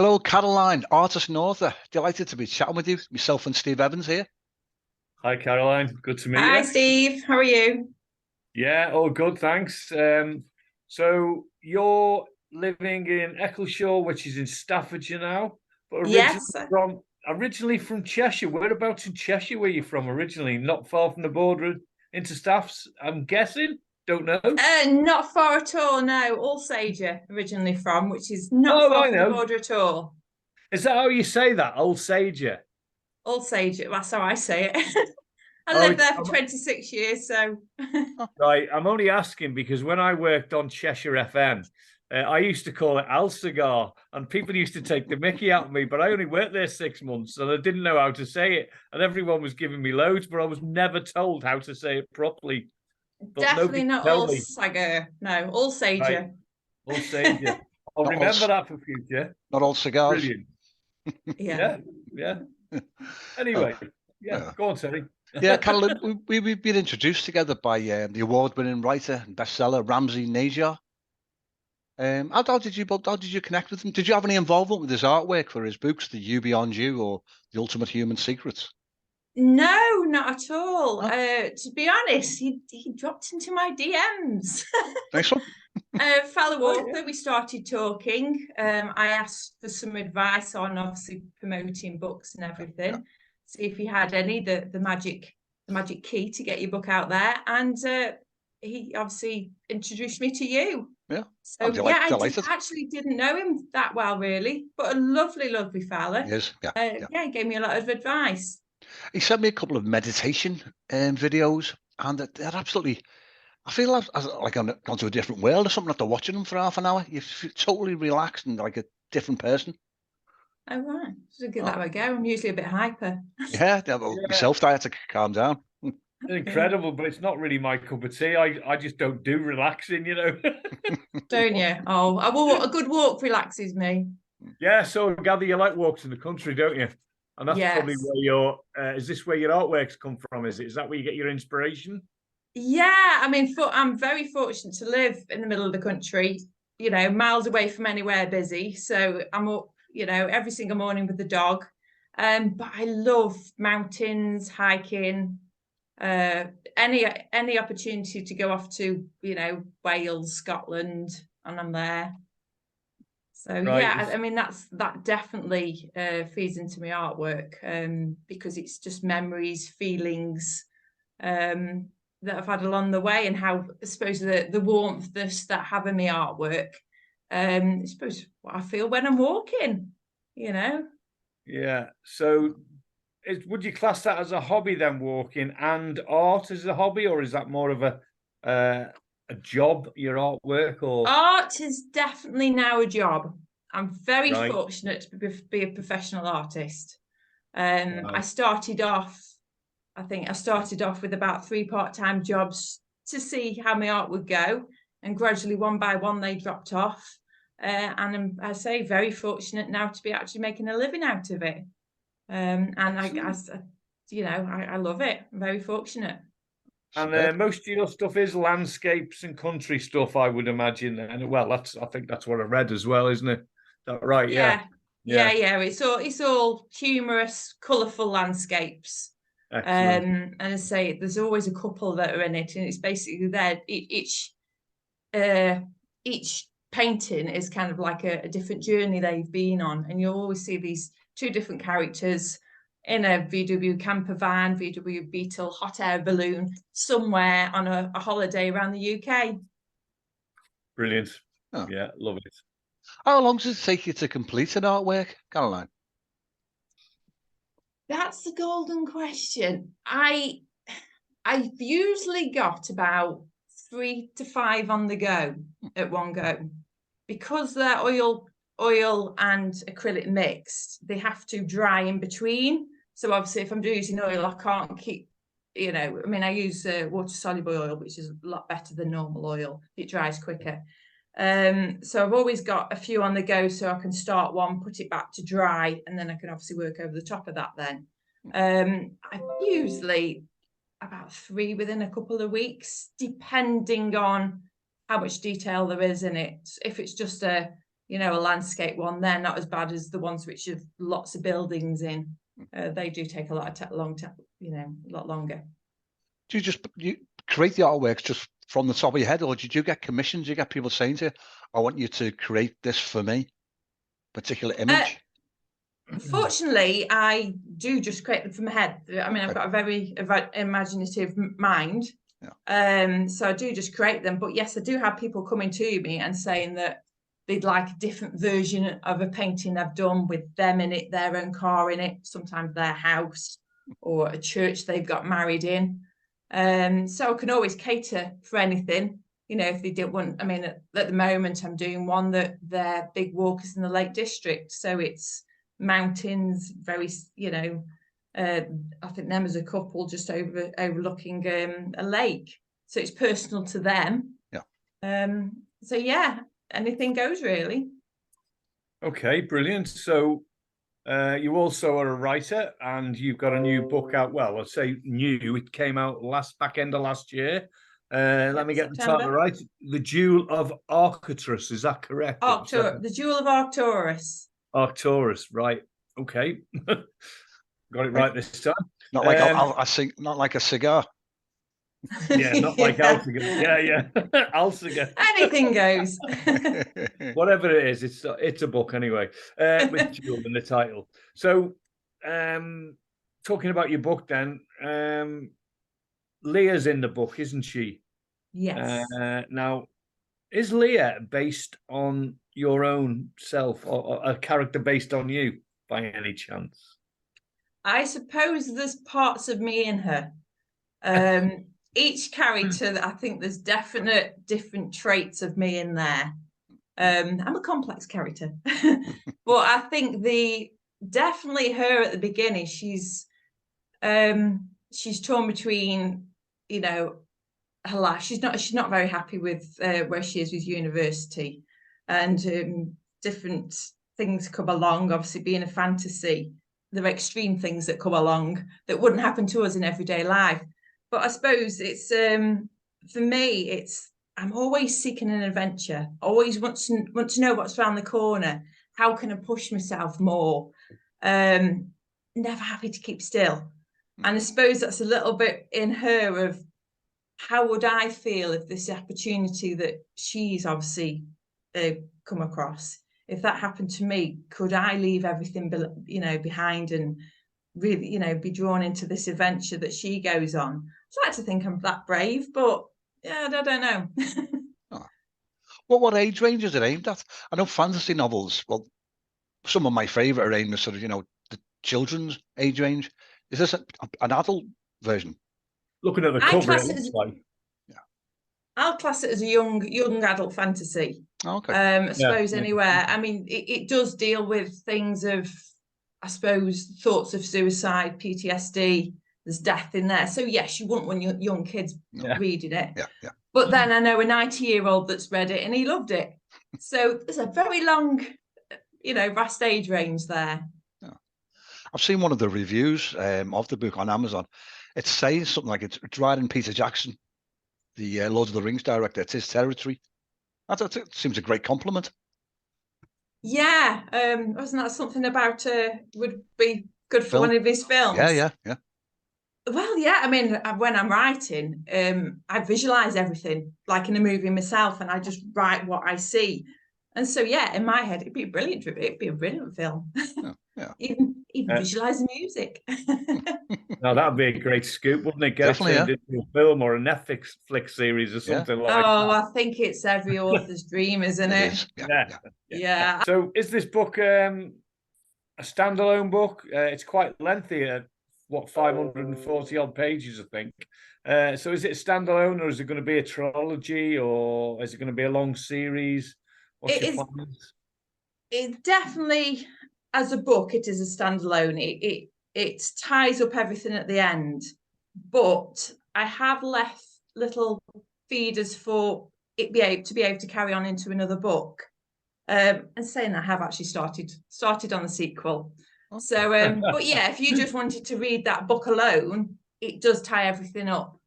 Hello, Caroline, artist and author. Delighted to be chatting with you. Myself and Steve Evans here. Hi, Caroline. Good to meet Hi, you. Steve. How are you? Yeah, all good, thanks. So you're living in Eccleshall, which is in Staffordshire now, but Yes. originally from Cheshire. Whereabouts in Cheshire were you from originally? Not far from the border into Staffs, I'm guessing. Don't know. Not far at all, no. Alsager originally from, which is not Oh, far I from the know. border at all. Is that how you say that? Old Sager. Alsager, that's how I say it. I Oh, lived there for 26 years, so Oh, right. I'm only asking because when I worked on Cheshire FM, I used to call it Alcigar, and people used to take the mickey out of me. But I only worked there 6 months, and I didn't know how to say it. And everyone was giving me loads, but I was never told how to say it properly. But definitely nobody not could tell me. Alsager. No, Right, Alsager. I'll save you. I'll not all, remember that for future. not all cigars. Brilliant. Yeah. Yeah, yeah. Oh, Anyway, yeah. yeah. Go on, Terry. Yeah, Caroline, we've been introduced together by the award-winning writer and bestseller Ramsey Najjar. How did you connect with him? Did you have any involvement with his artwork for his books, The You Beyond You or The Ultimate Human Secrets? No, not at all. Oh, To be honest, he dropped into my DMs. nice one. Fellow Oh, author, yeah. we started talking. I asked for some advice on obviously promoting books and Yeah, everything. See if he had any the magic key to get your book out there. And he obviously introduced me to you. yeah. I'm So yeah, delighted. actually didn't know him that well really, but a lovely, lovely fella. Yes, yeah, yeah. Yeah, he gave me a lot of advice. He sent me a couple of meditation videos, and they're absolutely. I feel like I'm gone to a different world or something after watching them for half an hour. You feel totally relaxed and like a different person. Oh right, so give Oh, that a go. I'm usually a bit hyper. yeah, well, Yeah. myself, I had to calm down. Yeah. Incredible, but it's not really my cup of tea. I just don't do relaxing, you know. Don't you? Oh, a good walk relaxes me. Yeah, so I gather you like walks in the country, don't you? And that's probably Yes. where your is this where your artworks come from? Is it? Is that where you get your inspiration? Yeah, I mean, I'm very fortunate to live in the middle of the country, miles away from anywhere busy. So I'm up, every single morning with the dog. But I love mountains, hiking, uh, any opportunity to go off to, Wales, Scotland, and I'm there. So Right. yeah, I mean that definitely feeds into my artwork because it's just memories, feelings that I've had along the way, and how I suppose the warmth that have in my artwork. I suppose what I feel when I'm walking, you know. Yeah. So would you class that as a hobby then, walking and art as a hobby, or is that more of a job, your artwork, or Art is definitely now a job. I'm very right? fortunate to be a professional artist. Wow. I think I started off with about 3 part-time jobs to see how my art would go, and gradually, one by one, they dropped off. And I say very fortunate now to be actually making a living out of it. And I love it. I'm very fortunate. And Superb. most of your stuff is landscapes and country stuff, I would imagine. And well, I think that's what I read as well, isn't it? That right? Yeah. Yeah, yeah, Yeah. yeah. It's all humorous, colourful landscapes. Excellent. And I say there's always a couple that are in it, and it's basically there. Uh, each painting is kind of like a different journey they've been on, and you'll always see these two different characters in a VW camper van, VW Beetle, hot air balloon, somewhere on a holiday around the UK. Brilliant. Oh. Yeah, love it. How long does it take you to complete an artwork, Caroline? That's the golden question. I've usually got about 3 to 5 on the go at one go, because they're oil and acrylic mixed. They have to dry in between. So obviously, if I'm using oil, I can't keep. I mean, I use water soluble oil, which is a lot better than normal oil. It dries quicker. So I've always got a few on the go, so I can start one, put it back to dry, and then I can obviously work over the top of that then. I usually about 3 within a couple of weeks, depending on how much detail there is in it. If it's just a you know, a landscape one, they're not as bad as the ones which have lots of buildings in. They do take a lot of a lot longer. Do you create the artworks just from the top of your head, or did you get commissions? You get people saying to you, "I want you to create this for me," particular image? Fortunately, I do just create them from my head. I mean, I've got a very imaginative mind. Yeah. So I do just create them. But yes, I do have people coming to me and saying that they'd like a different version of a painting I've done with them in it, their own car in it, sometimes their house or a church they've got married in. So I can always cater for anything. You know, if they didn't want, I mean, at the moment I'm doing one that they're big walkers in the Lake District. So it's mountains, very, you know, I think them as a couple just overlooking a lake. So it's personal to them. Yeah. So yeah, anything goes really. Okay, brilliant. So you also are a writer, and you've got a new book out. Well, I'll say new. It came out back end of last year. Let me get the title right. The Jewel of Arcturus. Is that correct? The Jewel of Arcturus. Arcturus, right? Okay, got it right this time. Not like not like a cigar. Yeah, not like Alcigar. Yeah, Alcigar. Anything goes. Whatever it is, it's a book anyway, with Jewel in the title. So, talking about your book, then, Leah's in the book, isn't she? Yes. Now, is Leah based on your own self, or a character based on you, by any chance? I suppose there's parts of me in her. Each character, I think there's definite different traits of me in there. I'm a complex character, but I think definitely her at the beginning, she's torn between, you know, her life. She's not very happy with where she is with university, and different things come along. Obviously, being a fantasy, there are extreme things that come along that wouldn't happen to us in everyday life. But I suppose it's for me, I'm always seeking an adventure. Always want to know what's around the corner. How can I push myself more? Never happy to keep still. And I suppose that's a little bit in her of how would I feel if this opportunity that she's obviously come across, if that happened to me, could I leave everything, you know, behind and really, you know, be drawn into this adventure that she goes on? I like to think I'm that brave, but yeah, I don't know. Well, what age range is it aimed at? I know fantasy novels, well, some of my favourite are aimed at sort of, you know, the children's age range. Is this an adult version? Looking at the cover, it looks like. Yeah. I'll class it as a young adult fantasy. Okay. I suppose anywhere. I mean, it does deal with things of, I suppose, thoughts of suicide, PTSD. There's death in there. So yes, you wouldn't want young kids reading it. Yeah. But then I know a 90-year-old that's read it and he loved it. So there's a very long, you know, vast age range there. Yeah. I've seen one of the reviews of the book on Amazon. It says something like it's riding Peter Jackson, the Lord of the Rings director. It's his territory. That seems a great compliment. Yeah. Wasn't that something about would be good for one of his films? Yeah. Well, yeah, I mean, when I'm writing, I visualize everything like in a movie myself, and I just write what I see. And so, yeah, in my head, it'd be a brilliant film. Yeah. even visualize the music. No, that'd be a great scoop, wouldn't it? Get it turned into a film or a Netflix series or something like that. Oh, I think it's every author's dream, isn't it? Yeah. So is this book a standalone book? It's quite lengthy at 540 odd pages, I think. So is it a standalone, or is it going to be a trilogy, or is it going to be a long series? What's your plans? It definitely, as a book, it is a standalone. It ties up everything at the end, but I have left little feeders for it to be able to carry on into another book. And saying I have actually started on the sequel. So, but yeah, if you just wanted to read that book alone, it does tie everything up.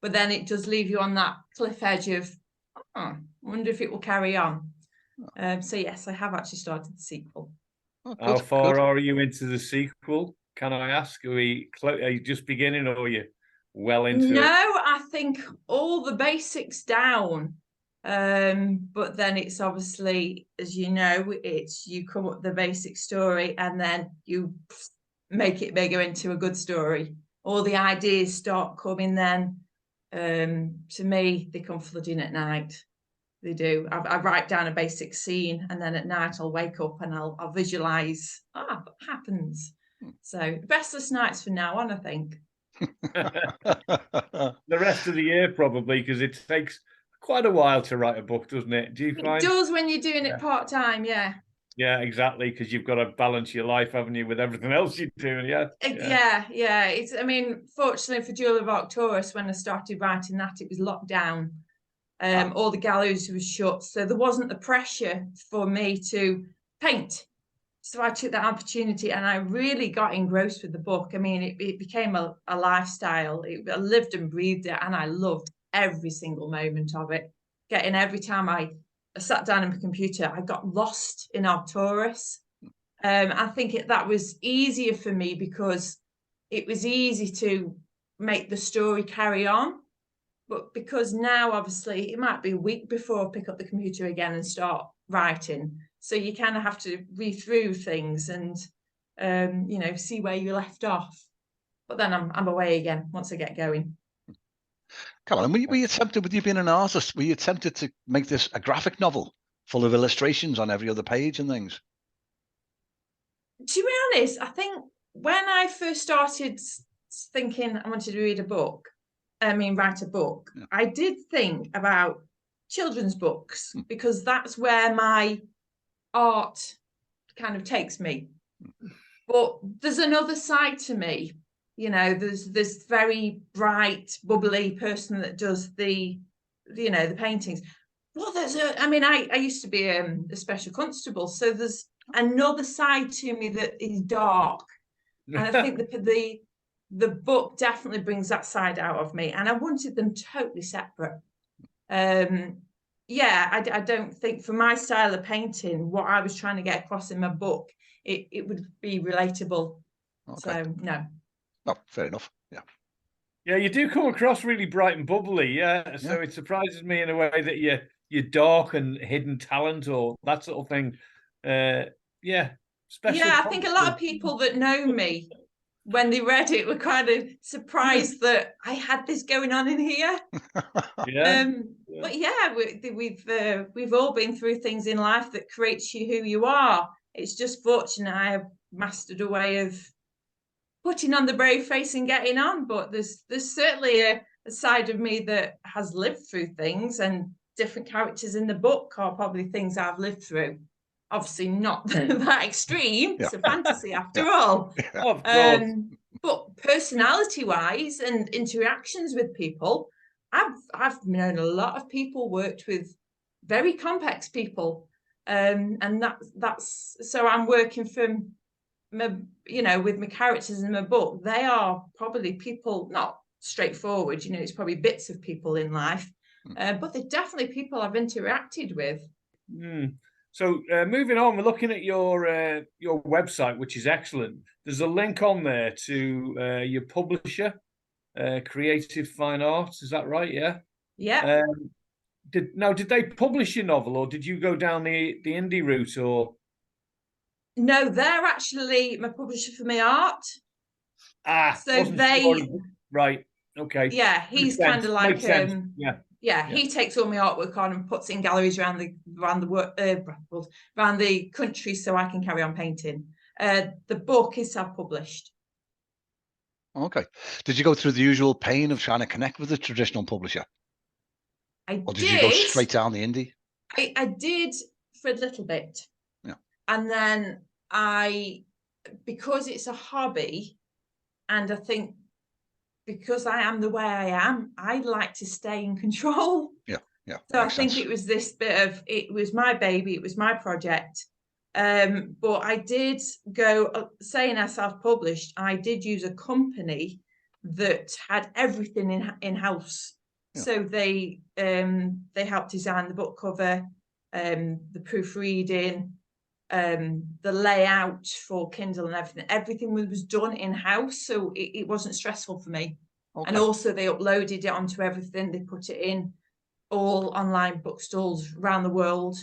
But then it does leave you on that cliff edge of, I wonder if it will carry on. So yes, I have actually started the sequel. Oh, How good, far good. are you into the sequel? Can I ask? Are you just beginning, or are you well into No, it? I think all the basics down. But then it's obviously, as you know, it's you come up with the basic story and then you make it bigger into a good story. All the ideas start coming then. To me, they come flooding at night. They do. I write down a basic scene, and then at night I'll wake up and I'll visualize. What happens? So restless nights from now on, I think. The rest of the year, probably, because it takes quite a while to write a book, doesn't it? Do you It find? does when you're doing it part time, yeah. Yeah, exactly, because you've got to balance your life, haven't you, with everything else you're doing? Yeah. It's, I mean, fortunately for Jewel of Arcturus, when I started writing that, it was locked down. All the galleries were shut, so there wasn't the pressure for me to paint. So I took that opportunity and I really got engrossed with the book. I mean, it became a lifestyle. I lived and breathed it, and I loved every single moment of it. Every time I sat down on my computer, I got lost in Arcturus. I think that was easier for me because it was easy to make the story carry on. But because now, obviously, it might be a week before I pick up the computer again and start writing. So you kind of have to read through things and, see where you left off. But then I'm away again once I get going. Caroline, were you tempted, with you being an artist, were you tempted to make this a graphic novel full of illustrations on every other page and things? To be honest, I think when I first started thinking I wanted to write a book, yeah. I did think about children's books because that's where my art kind of takes me. But there's another side to me. There's this very bright, bubbly person that does the paintings. Well, I used to be a special constable, so there's another side to me that is dark. And I think the book definitely brings that side out of me, and I wanted them totally separate. I don't think for my style of painting, what I was trying to get across in my book, it would be relatable. Okay. So no. Oh, fair enough. Yeah. Yeah, you do come across really bright and bubbly. Yeah. So it surprises me in a way that you're dark and hidden talent or that sort of thing. Special. Yeah, I think a lot of people that know me, when they read it, were kind of surprised that I had this going on in here. But yeah, we've all been through things in life that creates you who you are. It's just fortunate I have mastered a way of putting on the brave face and getting on. But there's certainly a side of me that has lived through things, and different characters in the book are probably things I've lived through. Obviously not that extreme. It's a fantasy after all. Of course. But personality-wise and interactions with people, I've known a lot of people, worked with very complex people, and that's so I'm working from my, with my characters in my book. They are probably people not straightforward. It's probably bits of people in life, but they're definitely people I've interacted with. So moving on, we're looking at your website, which is excellent. There's a link on there to your publisher, Creative Fine Arts. Is that right? Yeah. Yeah. Did they publish your novel, or did you go down the indie route? Or no, they're actually my publisher for my art. So they right. Okay. Yeah, he's kind of like Yeah, he takes all my artwork on and puts it in galleries around the country so I can carry on painting. The book is self-published. Okay. Did you go through the usual pain of trying to connect with a traditional publisher? Or did you go straight down the indie? I did for a little bit. Yeah. And then because it's a hobby, and I think because I am the way I am, I'd like to stay in control. Yeah. So I think it was this bit of, it was my baby, it was my project. But I did go, saying I self-published, I did use a company that had everything in-house. Yeah. So they helped design the book cover. the proofreading, the layout for Kindle and everything. Everything was done in-house, so it wasn't stressful for me. Okay. And also they uploaded it onto everything. They put it in all online bookstores around the world.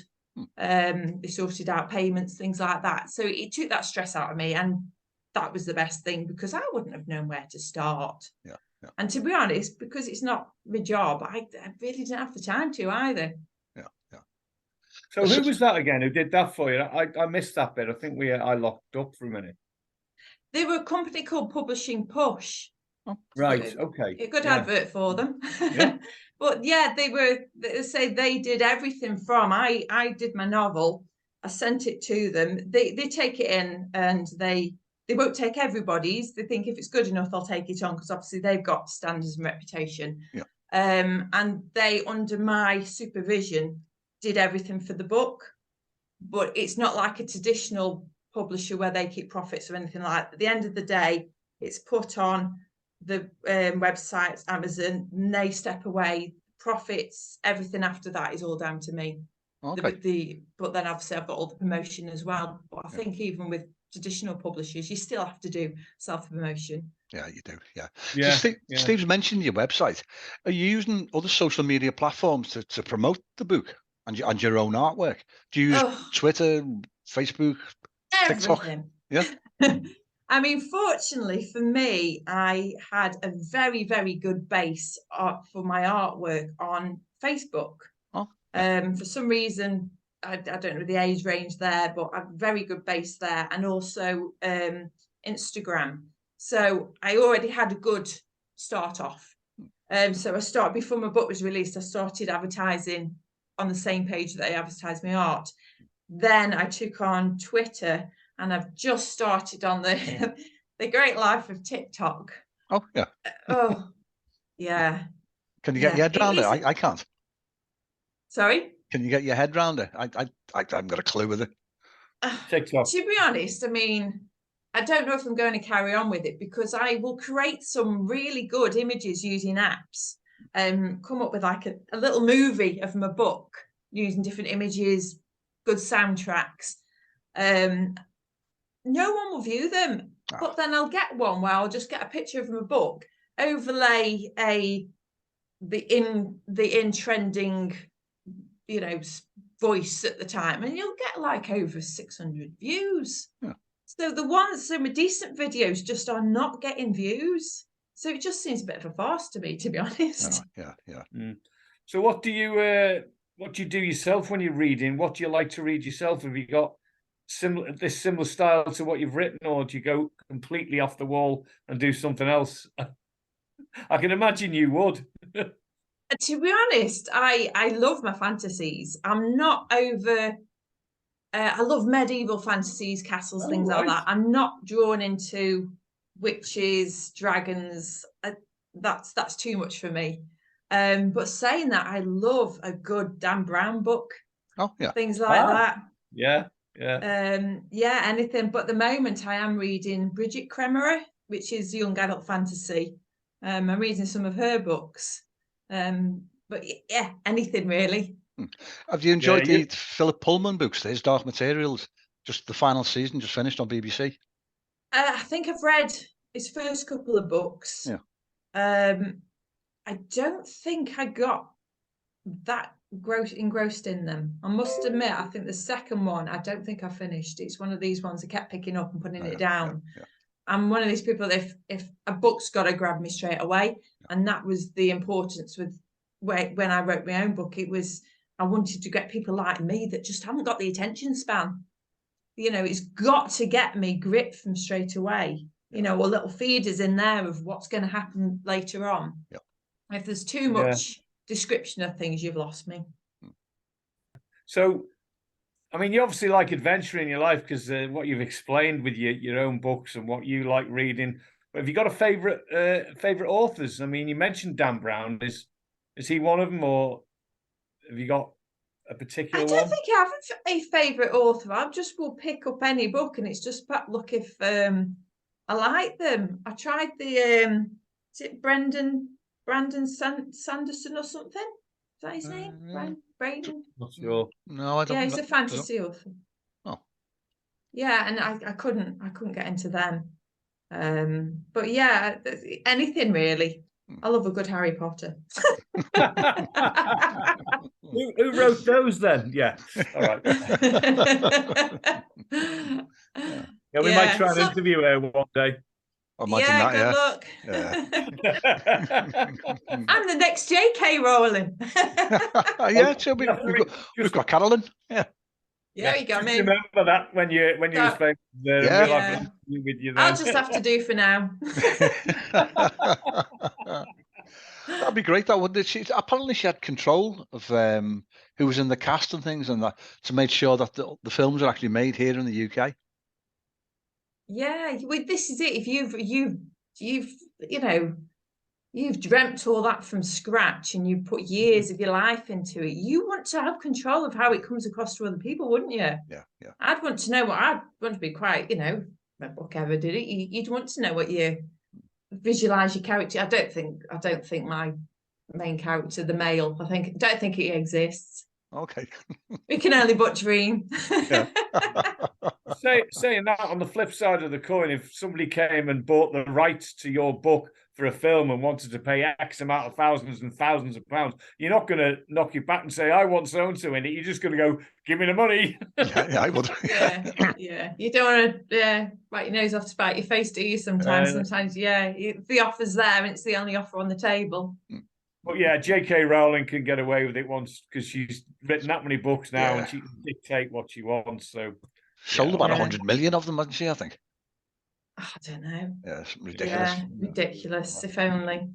They sorted out payments, things like that. So it took that stress out of me, and that was the best thing, because I wouldn't have known where to start. Yeah. And to be honest, because it's not my job, I really didn't have the time to either. So who was that again? Who did that for you? I missed that bit. I think I locked up for a minute. They were a company called Publishing Push. Oh, right. Okay. A good advert for them. Yeah. But yeah, they did everything from I did my novel, I sent it to them. They take it in, and they won't take everybody's. They think if it's good enough, they'll take it on, because obviously they've got standards and reputation. Yeah. And they, under my supervision, did everything for the book. But it's not like a traditional publisher where they keep profits or anything like that. At the end of the day, it's put on the websites, Amazon, and they step away. Profits, everything after that is all down to me. Okay. But then obviously I've got all the promotion as well. But I think even with traditional publishers, you still have to do self-promotion. Yeah, you do. Yeah. Yeah. So Steve's mentioned your website. Are you using other social media platforms to promote the book and your own artwork? Do you use Twitter, Facebook, everything? TikTok? Yeah. I mean, fortunately for me, I had a very, very good base for my artwork on Facebook. Oh. For some reason, I don't know the age range there, but I have a very good base there, and also Instagram. So I already had a good start off. So before my book was released, I started advertising on the same page that I advertised my art. Then I took on Twitter, and I've just started on the great life of TikTok. Oh, yeah. Oh, yeah. Can you get your head around it? I can't. Sorry? Can you get your head around it? I haven't got a clue with it. TikTok. To be honest, I mean, I don't know if I'm going to carry on with it, because I will create some really good images using apps and come up with like a little movie of my book using different images, good soundtracks. No one will view them, but then I'll get one where I'll just get a picture of my book, overlay the in trending, voice at the time, and you'll get like over 600 views. Yeah. So my decent videos just are not getting views. So it just seems a bit of a farce to me, to be honest. Yeah. So what do you do yourself when you're reading? What do you like to read yourself? Have you got similar style to what you've written, or do you go completely off the wall and do something else? I can imagine you would. To be honest, I love my fantasies. I'm not over. I love medieval fantasies, castles, things like that. I'm not drawn into witches, dragons. That's too much for me. But saying that, I love a good Dan Brown book. Oh, yeah. Things like that. Yeah. Anything. But at the moment, I am reading Bridget Cremery, which is young adult fantasy. I'm reading some of her books. But yeah, anything really. Have you enjoyed the Philip Pullman books? His Dark Materials, just the final season, just finished on BBC. I think I've read his first couple of books. Yeah. I don't think I got that engrossed in them. I must admit, I think the second one, I don't think I finished. It's one of these ones I kept picking up and putting it down. Yeah. I'm one of these people that if a book's got to grab me straight away, and that was the importance with when I wrote my own book. It was, I wanted to get people like me that just haven't got the attention span. It's got to get me gripped from straight away. Or little feeders in there of what's going to happen later on. Yeah. If there's too much description of things, you've lost me. So, I mean, you obviously like adventure in your life, because what you've explained with your own books and what you like reading. But have you got a favorite authors? I mean, you mentioned Dan Brown. Is he one of them, or have you got a particular one? I don't think I have a favourite author. I just will pick up any book, and it's just about look if I like them. I tried the is it Brandon Sanderson or something? Is that his name? Braden? Not sure. No, I don't. Yeah, he's a don't- fantasy author. Oh. Yeah, and I couldn't get into them. But yeah, anything really. I love a good Harry Potter. Who wrote those then? Yeah. All right. Yeah, we might try and interview her one day. Imagine that, good luck. I'm the next J.K. Rowling. Yeah, so we've got Carolyn. Yeah. Yeah, you got just me. remember that when you was famous there, Yeah. and we'll have an interview with you then. I'll just have to do for now. That'd be great. That wouldn't it? Apparently she had control of who was in the cast and things, and that to make sure that the films are actually made here in the UK. Yeah, this is it. If you've dreamt all that from scratch and you put years of your life into it, you want to have control of how it comes across to other people, wouldn't you? Yeah. I'd want to know I'd want to be quite, my book ever did it. You'd want to know what you visualize your character. I don't think my main character, the male, don't think he exists. Okay. We can only but dream. Yeah. Saying that, on the flip side of the coin, if somebody came and bought the rights to your book for a film and wanted to pay X amount of thousands and thousands of pounds, you're not going to knock you back and say, I want so-and-so in it. You're just going to go, give me the money. Yeah, I would. Yeah. You don't want to bite your nose off to spite your face, do you? Sometimes, the offer's there and it's the only offer on the table. But yeah, J.K. Rowling can get away with it once because she's written that many books now and she can dictate what she wants. So sold about 100 million of them, hasn't she? I think. I don't know. Yeah, it's ridiculous. Yeah, ridiculous. If only.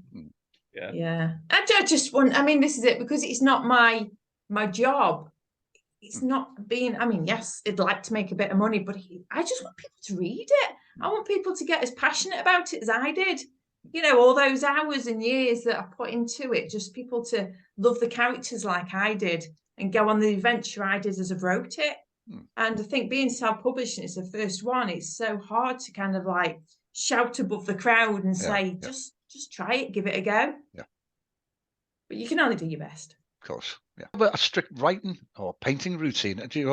Yeah. I just want. I mean, this is it because it's not my job. It's not being. I mean, yes, I'd like to make a bit of money, but I just want people to read it. I want people to get as passionate about it as I did. All those hours and years that I put into it, just people to love the characters like I did and go on the adventure I did as I wrote it. And I think being self-publishing is the first one. It's so hard to kind of like shout above the crowd and say, just try it, give it a go. Yeah. But you can only do your best. Of course. Yeah. But a strict writing or painting routine. Do you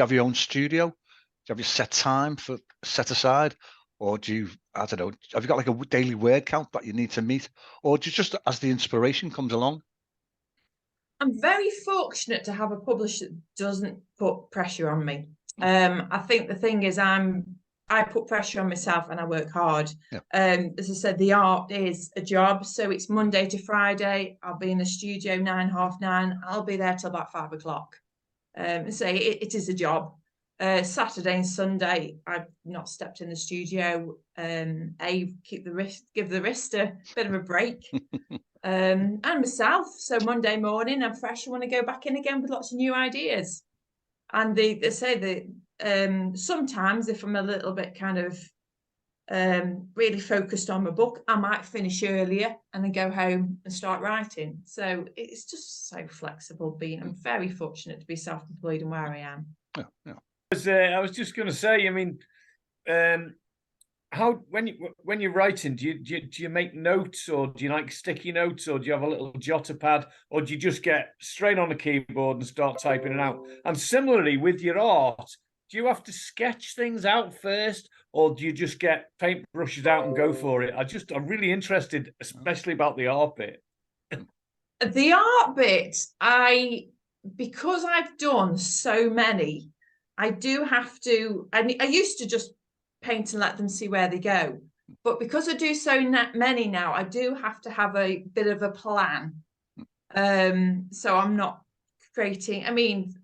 have your own studio? Do you have your set time set aside? Or do you, I don't know, have you got like a daily word count that you need to meet? Or do you just, as the inspiration comes along? I'm very fortunate to have a publisher that doesn't put pressure on me. I think the thing is I put pressure on myself and I work hard. Yeah. As I said, the art is a job. So it's Monday to Friday. I'll be in the studio 9, 9:30. I'll be there till about 5 o'clock. So it is a job. Saturday and Sunday, I've not stepped in the studio. Give the wrist a bit of a break. And myself. So Monday morning, I'm fresh. I want to go back in again with lots of new ideas. And they say that sometimes if I'm a little bit kind of really focused on my book, I might finish earlier and then go home and start writing. So it's just so flexible. I'm very fortunate to be self-employed and where I am. Yeah. I was just going to say, I mean, how when you're writing, do you make notes, or do you like sticky notes, or do you have a little jotter pad, or do you just get straight on the keyboard and start typing it out? And similarly with your art, do you have to sketch things out first, or do you just get paint brushes out and go for it? I'm really interested, especially about the art bit. The art bit, because I've done so many, I do have to. I used to just paint and let them see where they go, but because I do so many now, I do have to have a bit of a plan. So I'm not creating. I mean,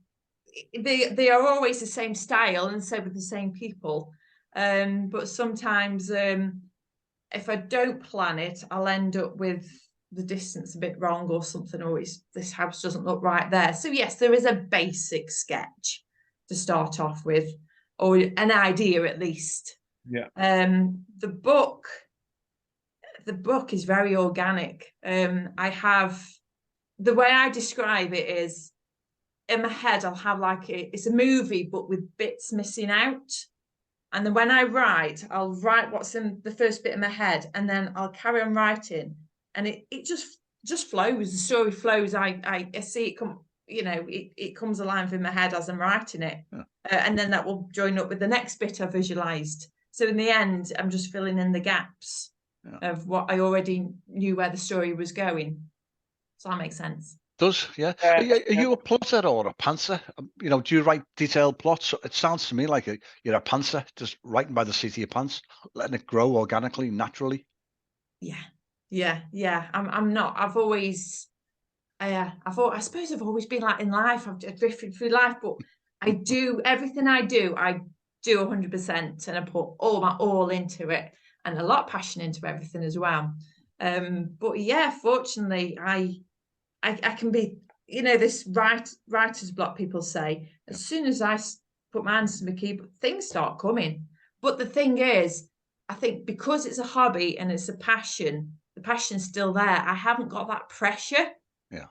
they are always the same style, and so with the same people. But sometimes, if I don't plan it, I'll end up with the distance a bit wrong or something, or this house doesn't look right there. So yes, there is a basic sketch to start off with, or an idea at least. Yeah. The book is very organic. I have, the way I describe it is, in my head I'll have it's a movie but with bits missing out, and then when I write, I'll write what's in the first bit in my head, and then I'll carry on writing, and it just flows. The story flows. I see it come you know, it comes alive in my head as I'm writing it. Yeah. And then that will join up with the next bit I visualized. So in the end, I'm just filling in the gaps of what I already knew where the story was going. So that makes sense. Does, yeah. Are you a plotter or a pantser? You know, do you write detailed plots? It sounds to me like you're a pantser, just writing by the seat of your pants, letting it grow organically, naturally. Yeah. I'm not. I've always, I suppose I've always been like in life. I've drifted through life, but I do everything I do 100%, and I put all my all into it, and a lot of passion into everything as well. But yeah, fortunately, I can be, you know, this writer's block, people say, as soon as I put my hands to my keyboard, things start coming. But the thing is, I think because it's a hobby and it's a passion, the passion's still there. I haven't got that pressure. Yeah.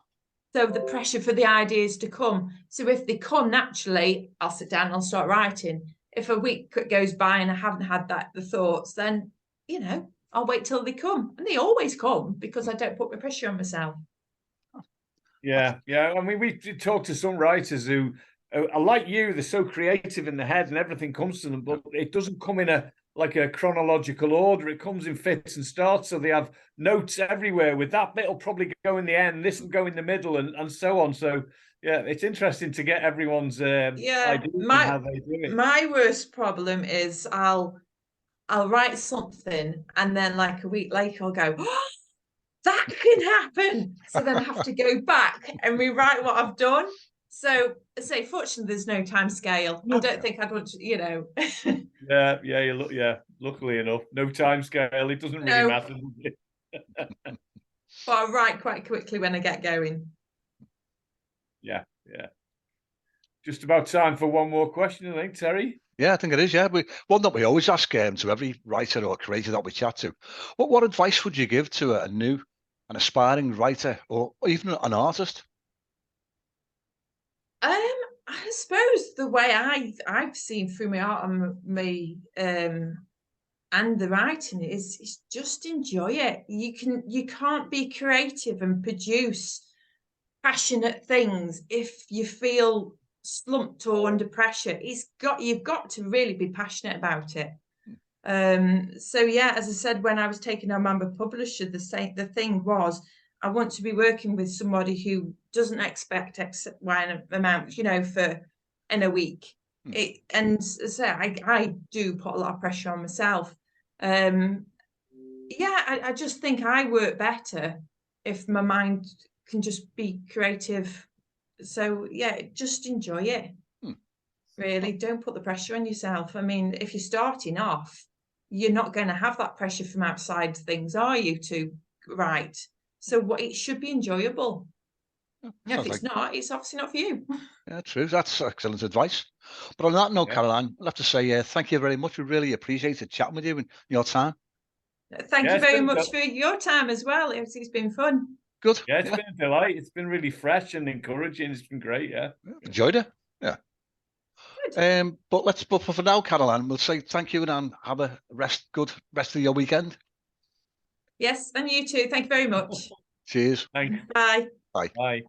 So the pressure for the ideas to come. So if they come naturally, I'll sit down and I'll start writing. If a week goes by and I haven't had the thoughts, then, you know, I'll wait till they come. And they always come because I don't put the pressure on myself. Yeah. I mean, we talk to some writers who are like you. They're so creative in the head, and everything comes to them, but it doesn't come in a chronological order. It comes in fits and starts. So they have notes everywhere. With that bit will probably go in the end. This will go in the middle, and so on. So yeah, it's interesting to get everyone's ideas on how they do it. My worst problem is I'll write something, and then like a week later I'll go, oh, that can happen. So then I have to go back and rewrite what I've done. So fortunately, there's no time scale. I don't think I'd want to, you know. Luckily enough, no time scale. It doesn't really matter. But I write quite quickly when I get going. Yeah. Just about time for one more question, I think, Terry. Yeah, I think it is. Yeah, one that we always ask to every writer or creator that we chat to. What advice would you give to an aspiring writer or even an artist? I suppose the way I've seen through my art and and the writing is just enjoy it. You can't be creative and produce passionate things if you feel slumped or under pressure. You've got to really be passionate about it. So yeah, as I said, when I was taken on Mamba Publisher, the thing was I want to be working with somebody who doesn't expect X Y amount, you know, in a week. And so I do put a lot of pressure on myself. I just think I work better if my mind can just be creative. So yeah, just enjoy it. Really, don't put the pressure on yourself. I mean, if you're starting off, you're not going to have that pressure from outside things, are you, to write? So it should be enjoyable. If it's not, it's obviously not for you. Yeah, true. That's excellent advice. But on that note, Caroline, I'll have to say thank you very much. We really appreciated chatting with you and your time. Thank you very much for your time as well. It's been fun. Good. Yeah, it's been a delight. It's been really fresh and encouraging. It's been great. Yeah. Enjoyed it. Yeah. But for now, Caroline, we'll say thank you and have a good rest of your weekend. Yes, and you too. Thank you very much. Cheers. Thanks. Bye. Bye. Bye.